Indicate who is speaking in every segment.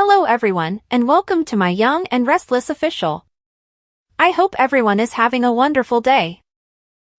Speaker 1: Hello everyone, and welcome to my Young and Restless official. I hope everyone is having a wonderful day.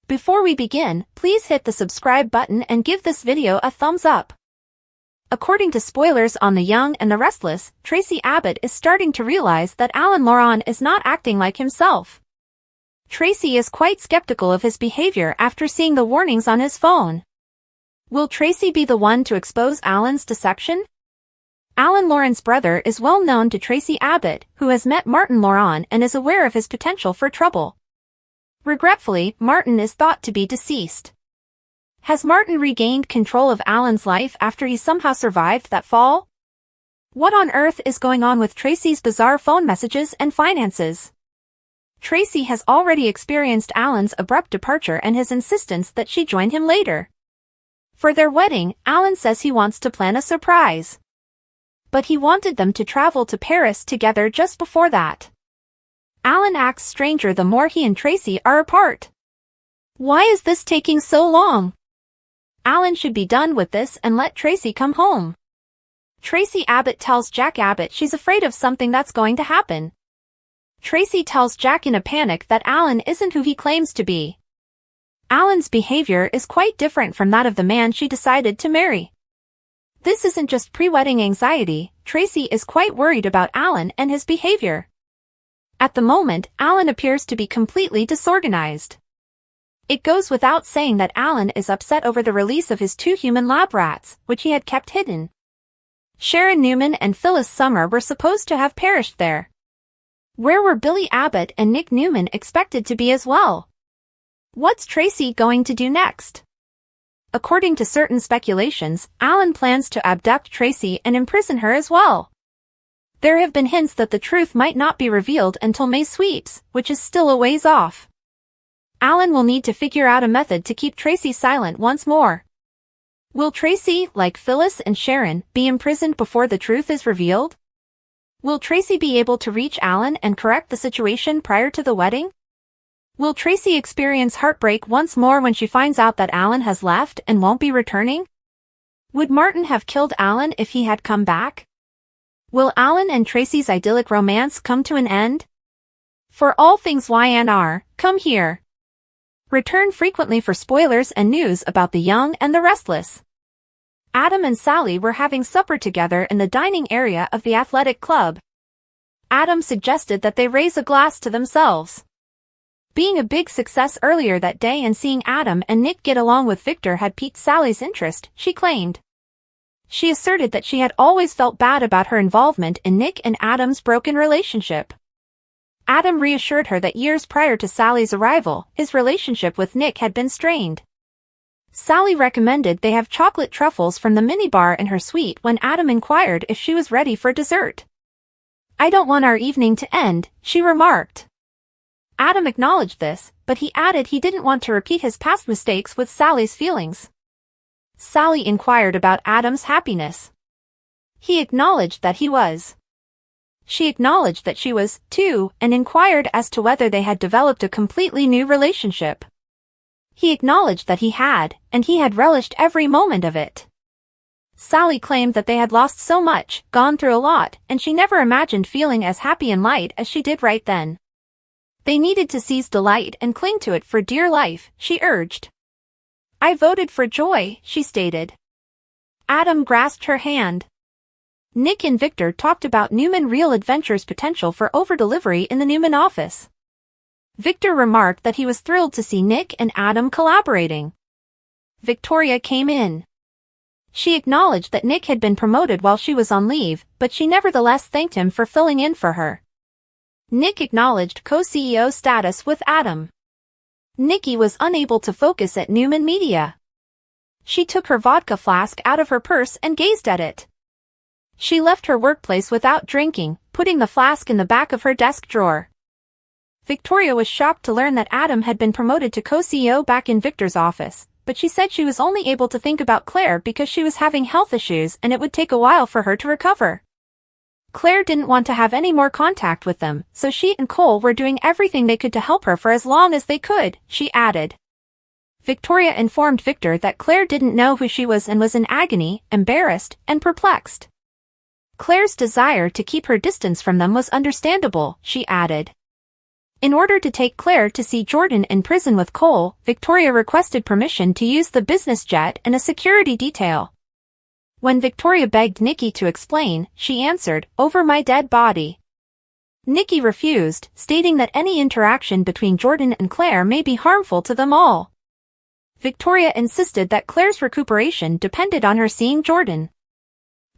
Speaker 1: Before we begin, please hit the subscribe button and give this video a thumbs up. According to spoilers on The Young and the Restless, Traci Abbott is starting to realize that Alan Laurent is not acting like himself. Traci is quite skeptical of his behavior after seeing the warnings on his phone. Will Traci be the one to expose Alan's deception? Alan Laurent's brother is well known to Traci Abbott, who has met Martin Laurent and is aware of his potential for trouble. Regretfully, Martin is thought to be deceased. Has Martin regained control of Alan's life after he somehow survived that fall? What on earth is going on with Traci's bizarre phone messages and finances? Traci has already experienced Alan's abrupt departure and his insistence that she join him later. For their wedding, Alan says he wants to plan a surprise. But he wanted them to travel to Paris together just before that. Alan acts stranger the more he and Traci are apart. Why is this taking so long? Alan should be done with this and let Traci come home. Traci Abbott tells Jack Abbott she's afraid of something that's going to happen. Traci tells Jack in a panic that Alan isn't who he claims to be. Alan's behavior is quite different from that of the man she decided to marry. This isn't just pre-wedding anxiety, Traci is quite worried about Alan and his behavior. At the moment, Alan appears to be completely disorganized. It goes without saying that Alan is upset over the release of his 2 human lab rats, which he had kept hidden. Sharon Newman and Phyllis Summer were supposed to have perished there. Where were Billy Abbott and Nick Newman expected to be as well? What's Traci going to do next? According to certain speculations, Alan plans to abduct Traci and imprison her as well. There have been hints that the truth might not be revealed until May sweeps, which is still a ways off. Alan will need to figure out a method to keep Traci silent once more. Will Traci, like Phyllis and Sharon, be imprisoned before the truth is revealed? Will Traci be able to reach Alan and correct the situation prior to the wedding? Will Traci experience heartbreak once more when she finds out that Alan has left and won't be returning? Would Martin have killed Alan if he had come back? Will Alan and Traci's idyllic romance come to an end? For all things Y&R, come here. Return frequently for spoilers and news about The Young and the Restless. Adam and Sally were having supper together in the dining area of the athletic club. Adam suggested that they raise a glass to themselves. Being a big success earlier that day and seeing Adam and Nick get along with Victor had piqued Sally's interest, she claimed. She asserted that she had always felt bad about her involvement in Nick and Adam's broken relationship. Adam reassured her that years prior to Sally's arrival, his relationship with Nick had been strained. Sally recommended they have chocolate truffles from the minibar in her suite when Adam inquired if she was ready for dessert. "I don't want our evening to end," she remarked. Adam acknowledged this, but he added he didn't want to repeat his past mistakes with Sally's feelings. Sally inquired about Adam's happiness. He acknowledged that he was. She acknowledged that she was, too, and inquired as to whether they had developed a completely new relationship. He acknowledged that he had, and he had relished every moment of it. Sally claimed that they had lost so much, gone through a lot, and she never imagined feeling as happy and light as she did right then. They needed to seize delight and cling to it for dear life, she urged. "I voted for joy," she stated. Adam grasped her hand. Nick and Victor talked about Newman Real Adventure's potential for over-delivery in the Newman office. Victor remarked that he was thrilled to see Nick and Adam collaborating. Victoria came in. She acknowledged that Nick had been promoted while she was on leave, but she nevertheless thanked him for filling in for her. Nick acknowledged co-CEO status with Adam. Nikki was unable to focus at Newman Media. She took her vodka flask out of her purse and gazed at it. She left her workplace without drinking, putting the flask in the back of her desk drawer. Victoria was shocked to learn that Adam had been promoted to co-CEO back in Victor's office, but she said she was only able to think about Claire because she was having health issues and it would take a while for her to recover. Claire didn't want to have any more contact with them, so she and Cole were doing everything they could to help her for as long as they could, she added. Victoria informed Victor that Claire didn't know who she was and was in agony, embarrassed, and perplexed. Claire's desire to keep her distance from them was understandable, she added. In order to take Claire to see Jordan in prison with Cole, Victoria requested permission to use the business jet and a security detail. When Victoria begged Nikki to explain, she answered, "Over my dead body." Nikki refused, stating that any interaction between Jordan and Claire may be harmful to them all. Victoria insisted that Claire's recuperation depended on her seeing Jordan.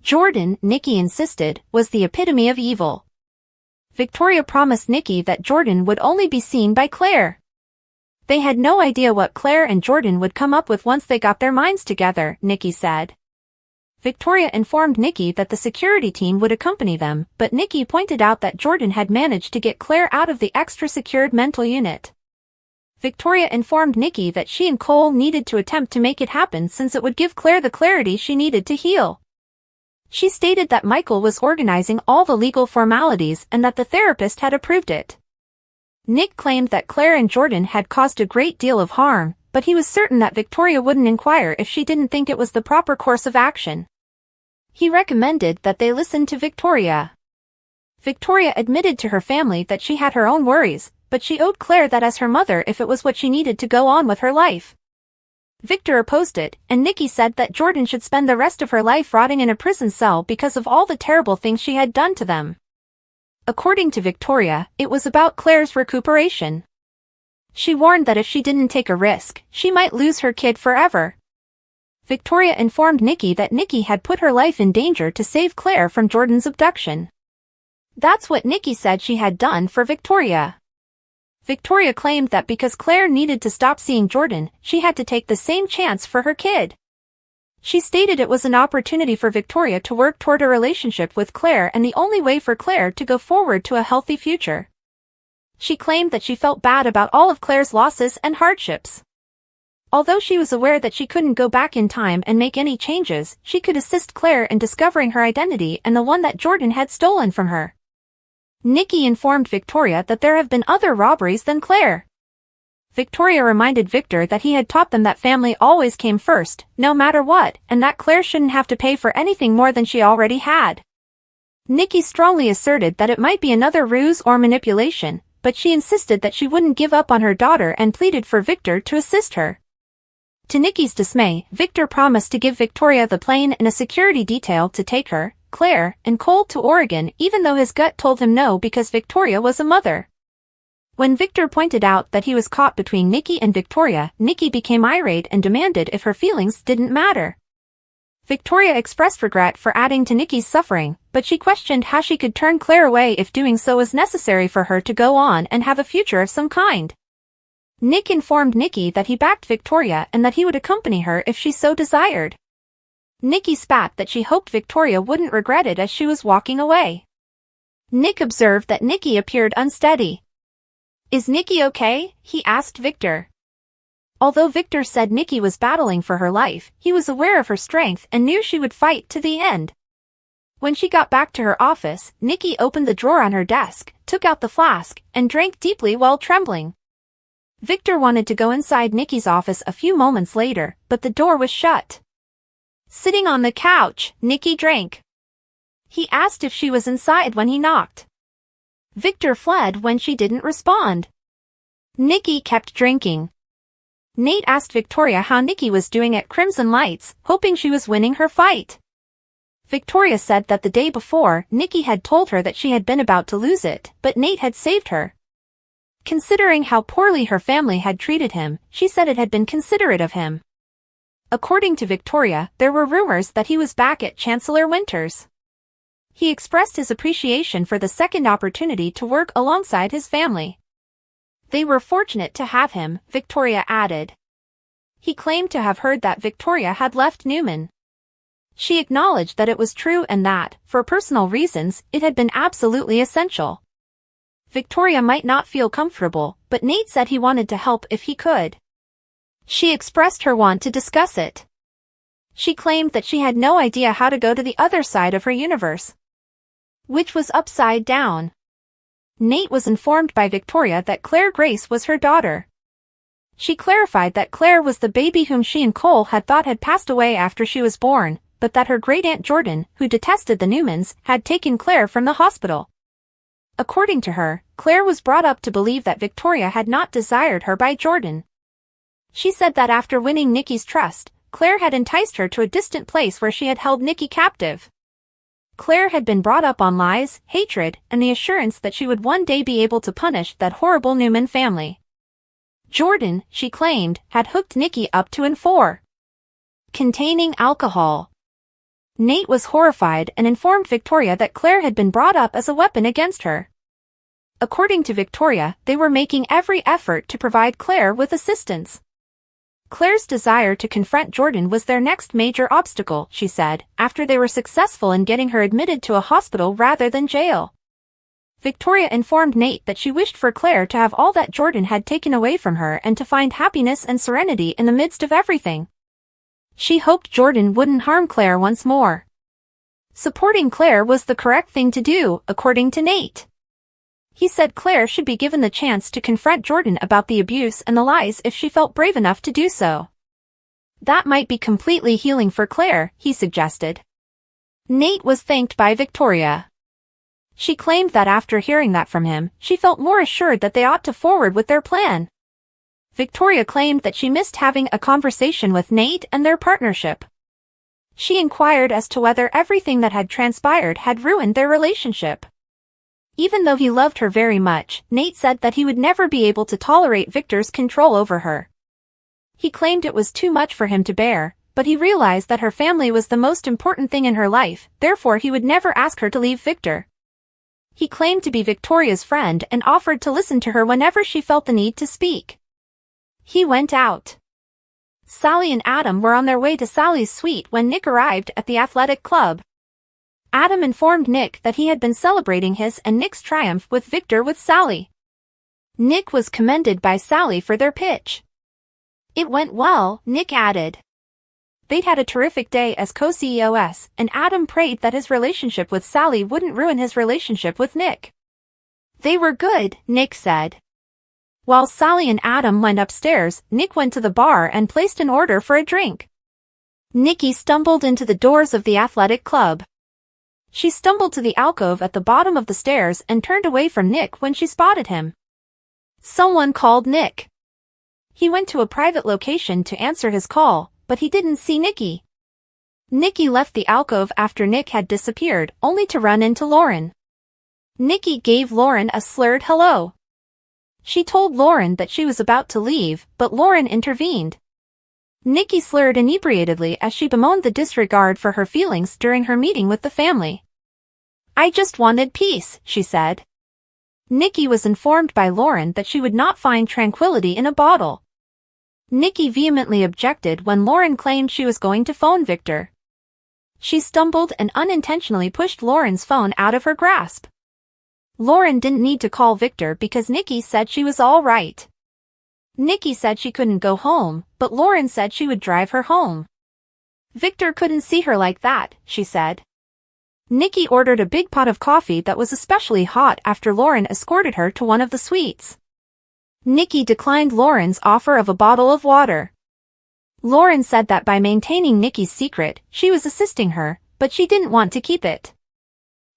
Speaker 1: Jordan, Nikki insisted, was the epitome of evil. Victoria promised Nikki that Jordan would only be seen by Claire. They had no idea what Claire and Jordan would come up with once they got their minds together, Nikki said. Victoria informed Nikki that the security team would accompany them, but Nikki pointed out that Jordan had managed to get Claire out of the extra-secured mental unit. Victoria informed Nikki that she and Cole needed to attempt to make it happen since it would give Claire the clarity she needed to heal. She stated that Michael was organizing all the legal formalities and that the therapist had approved it. Nick claimed that Claire and Jordan had caused a great deal of harm, but he was certain that Victoria wouldn't inquire if she didn't think it was the proper course of action. He recommended that they listen to Victoria. Victoria admitted to her family that she had her own worries, but she owed Claire that as her mother if it was what she needed to go on with her life. Victor opposed it, and Nikki said that Jordan should spend the rest of her life rotting in a prison cell because of all the terrible things she had done to them. According to Victoria, it was about Claire's recuperation. She warned that if she didn't take a risk, she might lose her kid forever. Victoria informed Nikki that Nikki had put her life in danger to save Claire from Jordan's abduction. That's what Nikki said she had done for Victoria. Victoria claimed that because Claire needed to stop seeing Jordan, she had to take the same chance for her kid. She stated it was an opportunity for Victoria to work toward a relationship with Claire and the only way for Claire to go forward to a healthy future. She claimed that she felt bad about all of Claire's losses and hardships. Although she was aware that she couldn't go back in time and make any changes, she could assist Claire in discovering her identity and the one that Jordan had stolen from her. Nikki informed Victoria that there have been other robberies than Claire. Victoria reminded Victor that he had taught them that family always came first, no matter what, and that Claire shouldn't have to pay for anything more than she already had. Nikki strongly asserted that it might be another ruse or manipulation, but she insisted that she wouldn't give up on her daughter and pleaded for Victor to assist her. To Nikki's dismay, Victor promised to give Victoria the plane and a security detail to take her, Claire, and Cole to Oregon even though his gut told him no because Victoria was a mother. When Victor pointed out that he was caught between Nikki and Victoria, Nikki became irate and demanded if her feelings didn't matter. Victoria expressed regret for adding to Nikki's suffering, but she questioned how she could turn Claire away if doing so was necessary for her to go on and have a future of some kind. Nick informed Nikki that he backed Victoria and that he would accompany her if she so desired. Nikki spat that she hoped Victoria wouldn't regret it as she was walking away. Nick observed that Nikki appeared unsteady. "Is Nikki okay?" he asked Victor. Although Victor said Nikki was battling for her life, he was aware of her strength and knew she would fight to the end. When she got back to her office, Nikki opened the drawer on her desk, took out the flask, and drank deeply while trembling. Victor wanted to go inside Nikki's office a few moments later, but the door was shut. Sitting on the couch, Nikki drank. He asked if she was inside when he knocked. Victor fled when she didn't respond. Nikki kept drinking. Nate asked Victoria how Nikki was doing at Crimson Lights, hoping she was winning her fight. Victoria said that the day before, Nikki had told her that she had been about to lose it, but Nate had saved her. Considering how poorly her family had treated him, she said it had been considerate of him. According to Victoria, there were rumors that he was back at Chancellor Winters. He expressed his appreciation for the second opportunity to work alongside his family. They were fortunate to have him, Victoria added. He claimed to have heard that Victoria had left Newman. She acknowledged that it was true and that, for personal reasons, it had been absolutely essential. Victoria might not feel comfortable, but Nate said he wanted to help if he could. She expressed her want to discuss it. She claimed that she had no idea how to go to the other side of her universe, which was upside down. Nate was informed by Victoria that Claire Grace was her daughter. She clarified that Claire was the baby whom she and Cole had thought had passed away after she was born, but that her great-aunt Jordan, who detested the Newmans, had taken Claire from the hospital. According to her, Claire was brought up to believe that Victoria had not desired her by Jordan. She said that after winning Nikki's trust, Claire had enticed her to a distant place where she had held Nikki captive. Claire had been brought up on lies, hatred, and the assurance that she would one day be able to punish that horrible Newman family. Jordan, she claimed, had hooked Nikki up to an 4 containing alcohol. Nate was horrified and informed Victoria that Claire had been brought up as a weapon against her. According to Victoria, they were making every effort to provide Claire with assistance. Claire's desire to confront Jordan was their next major obstacle, she said, after they were successful in getting her admitted to a hospital rather than jail. Victoria informed Nate that she wished for Claire to have all that Jordan had taken away from her and to find happiness and serenity in the midst of everything. She hoped Jordan wouldn't harm Claire once more. Supporting Claire was the correct thing to do, according to Nate. He said Claire should be given the chance to confront Jordan about the abuse and the lies if she felt brave enough to do so. That might be completely healing for Claire, he suggested. Nate was thanked by Victoria. She claimed that after hearing that from him, she felt more assured that they ought to forward with their plan. Victoria claimed that she missed having a conversation with Nate and their partnership. She inquired as to whether everything that had transpired had ruined their relationship. Even though he loved her very much, Nate said that he would never be able to tolerate Victor's control over her. He claimed it was too much for him to bear, but he realized that her family was the most important thing in her life, therefore he would never ask her to leave Victor. He claimed to be Victoria's friend and offered to listen to her whenever she felt the need to speak. He went out. Sally and Adam were on their way to Sally's suite when Nick arrived at the athletic club. Adam informed Nick that he had been celebrating his and Nick's triumph with Victor with Sally. Nick was commended by Sally for their pitch. It went well, Nick added. They'd had a terrific day as co-CEOs, and Adam prayed that his relationship with Sally wouldn't ruin his relationship with Nick. They were good, Nick said. While Sally and Adam went upstairs, Nick went to the bar and placed an order for a drink. Nikki stumbled into the doors of the athletic club. She stumbled to the alcove at the bottom of the stairs and turned away from Nick when she spotted him. Someone called Nick. He went to a private location to answer his call, but he didn't see Nikki. Nikki left the alcove after Nick had disappeared, only to run into Lauren. Nikki gave Lauren a slurred hello. She told Lauren that she was about to leave, but Lauren intervened. Nikki slurred inebriatedly as she bemoaned the disregard for her feelings during her meeting with the family. I just wanted peace, she said. Nikki was informed by Lauren that she would not find tranquility in a bottle. Nikki vehemently objected when Lauren claimed she was going to phone Victor. She stumbled and unintentionally pushed Lauren's phone out of her grasp. Lauren didn't need to call Victor because Nikki said she was all right. Nikki said she couldn't go home, but Lauren said she would drive her home. Victor couldn't see her like that, she said. Nikki ordered a big pot of coffee that was especially hot after Lauren escorted her to one of the suites. Nikki declined Lauren's offer of a bottle of water. Lauren said that by maintaining Nikki's secret, she was assisting her, but she didn't want to keep it.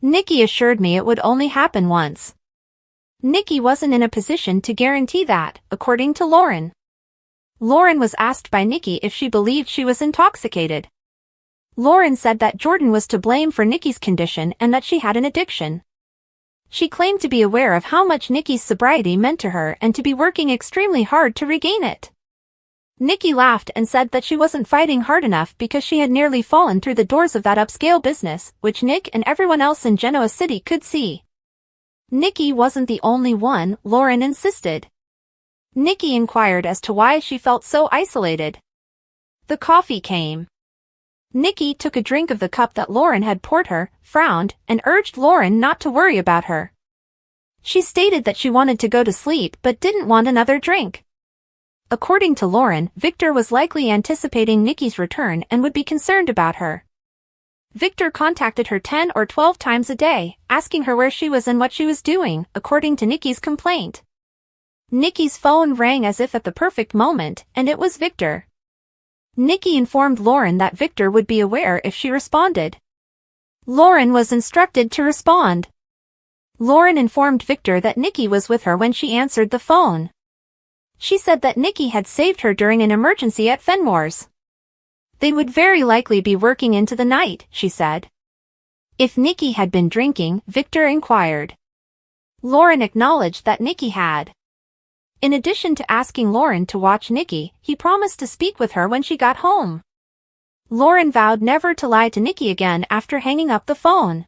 Speaker 1: Nikki assured me it would only happen once. Nikki wasn't in a position to guarantee that, according to Lauren. Lauren was asked by Nikki if she believed she was intoxicated. Lauren said that Jordan was to blame for Nikki's condition and that she had an addiction. She claimed to be aware of how much Nikki's sobriety meant to her and to be working extremely hard to regain it. Nikki laughed and said that she wasn't fighting hard enough because she had nearly fallen through the doors of that upscale business, which Nick and everyone else in Genoa City could see. Nikki wasn't the only one, Lauren insisted. Nikki inquired as to why she felt so isolated. The coffee came. Nikki took a drink of the cup that Lauren had poured her, frowned, and urged Lauren not to worry about her. She stated that she wanted to go to sleep but didn't want another drink. According to Lauren, Victor was likely anticipating Nikki's return and would be concerned about her. Victor contacted her 10 or 12 times a day, asking her where she was and what she was doing, according to Nikki's complaint. Nikki's phone rang as if at the perfect moment, and it was Victor. Nikki informed Lauren that Victor would be aware if she responded. Lauren was instructed to respond. Lauren informed Victor that Nikki was with her when she answered the phone. She said that Nikki had saved her during an emergency at Fenmore's. They would very likely be working into the night, she said. If Nikki had been drinking, Victor inquired. Lauren acknowledged that Nikki had. In addition to asking Lauren to watch Nikki, he promised to speak with her when she got home. Lauren vowed never to lie to Nikki again after hanging up the phone.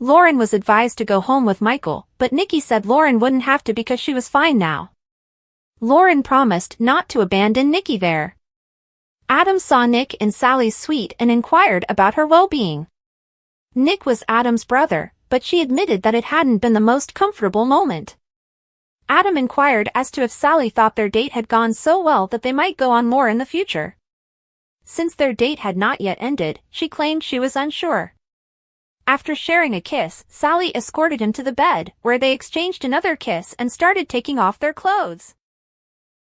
Speaker 1: Lauren was advised to go home with Michael, but Nikki said Lauren wouldn't have to because she was fine now. Lauren promised not to abandon Nikki there. Adam saw Nick in Sally's suite and inquired about her well-being. Nick was Adam's brother, but she admitted that it hadn't been the most comfortable moment. Adam inquired as to if Sally thought their date had gone so well that they might go on more in the future. Since their date had not yet ended, she claimed she was unsure. After sharing a kiss, Sally escorted him to the bed, where they exchanged another kiss and started taking off their clothes.